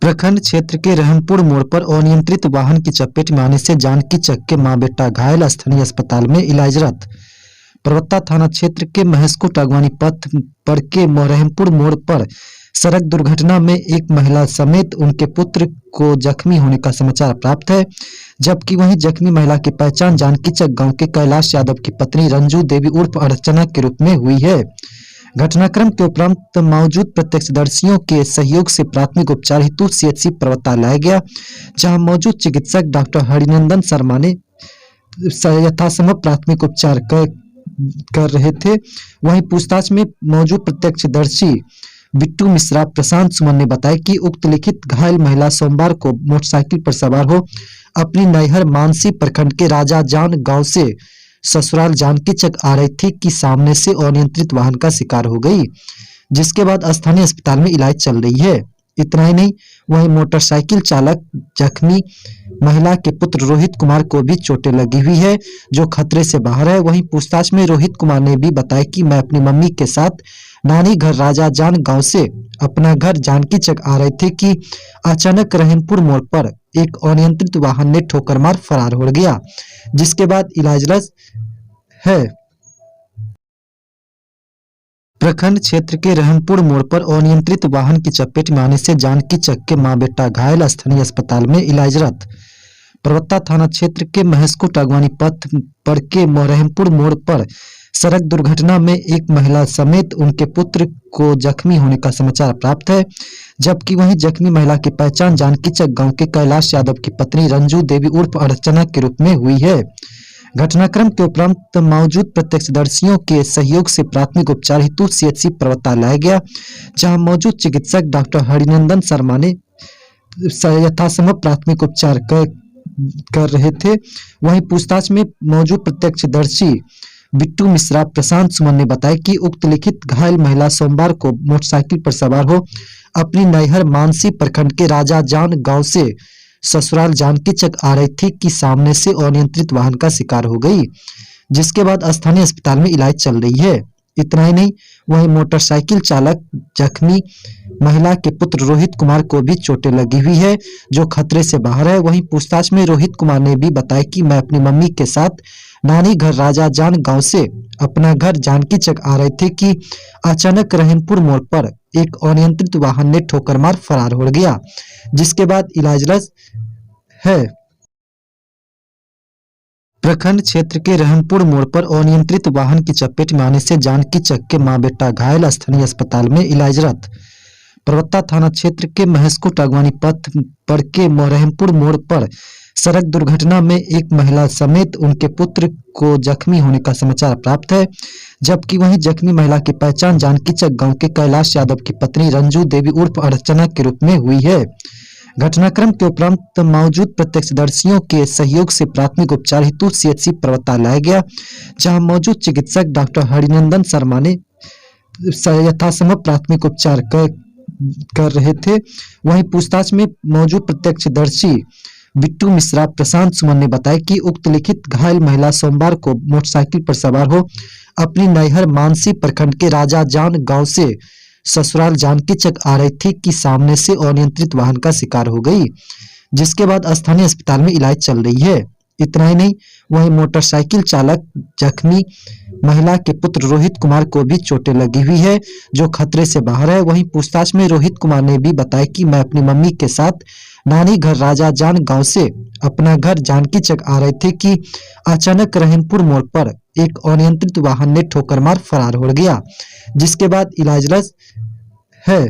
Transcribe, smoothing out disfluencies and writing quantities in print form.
प्रखंड क्षेत्र के रहमपुर मोड़ पर अनियंत्रित वाहन की चपेट में आने से जानकी चक के मां बेटा घायल, स्थानीय अस्पताल में इलाजरत। परबत्ता थाना क्षेत्र के महेशकोट अगवानी पथ पर के रहमपुर मोड़ पर सड़क दुर्घटना में एक महिला समेत उनके पुत्र को जख्मी होने का समाचार प्राप्त है, जबकि वहीं जख्मी महिला की पहचान जानकी चक गांव के कैलाश यादव की पत्नी रंजू देवी उर्फ अर्चना के रूप में हुई है। घटनाक्रम के उपरांत मौजूद प्रत्यक्षदर्शियों के सहयोग से प्राथमिक उपचार हेतु सीएचसी परबत्ता लाया गया, जहां मौजूद चिकित्सक डॉक्टर हरिनंदन शर्मा ने यथासंभव प्राथमिक उपचार कर रहे थे। वहीं पूछताछ में मौजूद प्रत्यक्षदर्शी बिट्टू मिश्रा प्रशांत सुमन ने बताया कि उक्त लिखित घायल महिला सोमवार को मोटरसाइकिल पर सवार हो अपनी नैहर मानसी प्रखंड के राजा जान गांव से ससुराल जानकी चक आ रही थी कि सामने से अनियंत्रित वाहन का शिकार हो गई, जिसके बाद स्थानीय अस्पताल में इलाज चल रही है। इतना ही नहीं, वहीं मोटरसाइकिल चालक जख्मी महिला के पुत्र रोहित कुमार को भी चोटें लगी हुई है, जो खतरे से बाहर है। वहीं पूछताछ में रोहित कुमार ने भी बताया कि मैं अपनी मम्मी के साथ नानी घर राजा जान गांव से अपना घर जानकी चक आ रहे थे कि अचानक रहमपुर मोड़ पर एक अनियंत्रित वाहन ने ठोकर मार फरार हो गया, जिसके बाद इलाजरत है। प्रखंड क्षेत्र के रहमपुर मोड़ पर अनियंत्रित वाहन की चपेट में आने से जानकी चक के मां बेटा घायल, स्थानीय अस्पताल में इलाजरत। परबत्ता थाना क्षेत्र के महेशकोट अगवानी पथ पर के रहमपुर मोड़ पर सड़क दुर्घटना में एक महिला समेत उनके पुत्र को जख्मी होने का समाचार प्राप्त है, जबकि वहीं जख्मी महिला की पहचान जानकी चक गांव के कैलाश यादव की पत्नी रंजू देवी उर्फ अर्चना के रूप में हुई है। घटनाक्रम के उपरांत मौजूद प्रत्यक्षदर्शियों के सहयोग से प्राथमिक उपचार हेतु सीएचसी परबत्ता लाया गया, जहां मौजूद चिकित्सक डॉक्टर हरिनंदन शर्मा ने यथासंभव प्राथमिक उपचार कर रहे थे। वहीं पूछताछ में मौजूद प्रत्यक्षदर्शी बिट्टू मिश्रा प्रशांत सुमन ने बताया कि उक्त लिखित घायल महिला सोमवार को मोटरसाइकिल पर सवार हो अपनी नैहर मानसी प्रखंड के राजा जान गांव से ससुराल जानकी चक आ रही थी कि सामने से अनियंत्रित वाहन का शिकार हो गई, जिसके बाद स्थानीय अस्पताल में इलाज चल रही है। इतना ही नहीं, वहीं मोटरसाइकिल चालक जख्मी महिला के पुत्र रोहित कुमार को भी चोटें लगी हुई है, जो खतरे से बाहर है। वहीं पूछताछ में रोहित कुमार ने भी बताया कि मैं अपनी मम्मी के साथ नानी घर राजा जान गांव से अपना घर जानकी चक आ रहे थे कि अचानक रहमपुर मोड़ पर एक अनियंत्रित वाहन ने ठोकर मार फरार हो गया, जिसके बाद इलाजरत है। प्रखंड क्षेत्र के रहमपुर मोड़ पर अनियंत्रित वाहन की चपेट में आने से जानकी चक के मां बेटा घायल, स्थानीय अस्पताल में इलाजरत। परबत्ता थाना क्षेत्र के महेशकोट अगवानी पथ पर के रहमपुर मोड़ पर सड़क दुर्घटना में एक महिला समेत उनके पुत्र को जख्मी होने का समाचार प्राप्त है, जबकि वहीं जख्मी महिला की पहचान जानकी चक गांव के कैलाश यादव की पत्नी रंजू देवी उर्फ अर्चना के रूप में हुई है। घटनाक्रम के उपरांत मौजूद प्रत्यक्षदर्शियों के सहयोग से प्राथमिक उपचार हेतु सीएचसी परबत्ता लाया गया, जहां मौजूद चिकित्सक डॉक्टर हरिनंदन शर्मा ने यथासंभव प्राथमिक उपचार कर रहे थे। वहीं पूछताछ में मौजूद प्रत्यक्षदर्शी बिट्टू मिश्रा प्रशांत सुमन ने बताया कि उक्त लिखित घायल महिला सोमवार को मोटरसाइकिल पर सवार हो अपनी नैहर मानसी प्रखंड के राजा जान गांव से ससुराल जानकी चक आ रही थी कि सामने से अनियंत्रित वाहन का शिकार हो गई, जिसके बाद स्थानीय अस्पताल में इलाज चल रही है। इतना ही नहीं, वहीं मोटरसाइकिल चालक जख्मी महिला के पुत्र रोहित कुमार को भी चोटें लगी हुई है, जो खतरे से बाहर है। वहीं पूछताछ में रोहित कुमार ने भी बताया कि मैं अपनी मम्मी के साथ नानी घर राजा जान गांव से अपना घर जानकी चक आ रहे थे कि अचानक रहमपुर मोड़ पर एक अनियंत्रित वाहन ने ठोकर मार फरार हो गया, जिसके बाद इलाजरत है।